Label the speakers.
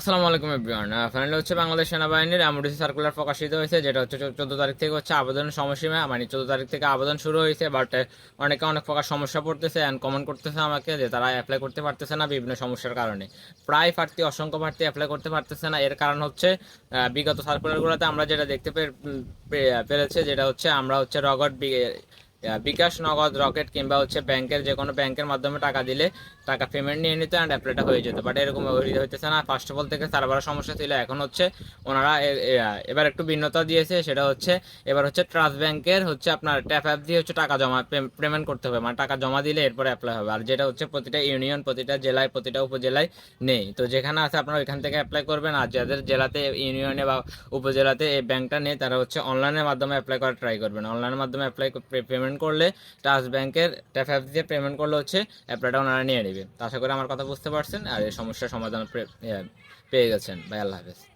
Speaker 1: আসসালামু আলাইকুম everyone. Finally হচ্ছে বাংলাদেশ সেনাবাহিনীর এমওডিসি সার্কুলার প্রকাশিত হয়েছে, যেটা হচ্ছে 14 তারিখ থেকে হচ্ছে আবেদনের সময়সীমা, মানে 14 তারিখ থেকে আবেদন শুরু হয়েছে। বাট অনেকে অনেক প্রকার সমস্যা পড়তেছে অ্যান্ড কমেন্ট করতেছে আমাকে যে তারা অ্যাপ্লাই করতে পারতেছে না বিভিন্ন সমস্যার কারণে। প্রায় প্রার্থী, অসংখ্য প্রার্থী অ্যাপ্লাই করতে পারতেছে না। এর কারণ হচ্ছে বিগত সার্কুলারগুলোতে আমরা যেটা দেখতে পেরেছে, যেটা হচ্ছে আমরা হচ্ছে বিকাশ, নগদ, রকেট কিংবা হচ্ছে ব্যাংকের যে কোনো ব্যাংকের মাধ্যমে টাকা দিলে টাকা পেমেন্ট নিয়ে নিতে অ্যান্ড অ্যাপ্লাইটা হয়ে যেত। বাট এরকম হইতেছে না। ফার্স্ট অফ অল থেকে সার্ভারের সমস্যা ছিল, এখন হচ্ছে ওনারা এবার একটু ভিন্নতা দিয়েছে। সেটা হচ্ছে এবার হচ্ছে ট্রাস্ট ব্যাংকের হচ্ছে আপনার ট্যাপ অ্যাপ দিয়ে হচ্ছে টাকা জমা পেমেন্ট করতে হবে, মানে টাকা জমা দিলে এরপরে অ্যাপ্লাই হবে। আর যেটা হচ্ছে প্রতিটা ইউনিয়ন, প্রতিটা জেলায়, প্রতিটা উপজেলায় নেই। তো যেখানে আছে আপনারা ওইখান থেকে অ্যাপ্লাই করবেন। আর যাদের জেলাতে, ইউনিয়নে বা উপজেলাতে এই ব্যাংকটা নেই, তারা হচ্ছে অনলাইনের মাধ্যমে অ্যাপ্লাই করার ট্রাই করবেন। অনলাইনের মাধ্যমে পেমেন্ট করলে, ট্রাস্ট ব্যাংকের ট্যাপ অ্যাপ দিয়ে পেমেন্ট করলে হচ্ছে অ্যাপ্লাইটা ওনারা নিয়ে নেবে। তো আশা করি আমার কথা বুঝতে পারছেন আর এই সমস্যার সমাধান পেয়ে গেছেন ভাই। আল্লাহ হাফেজ।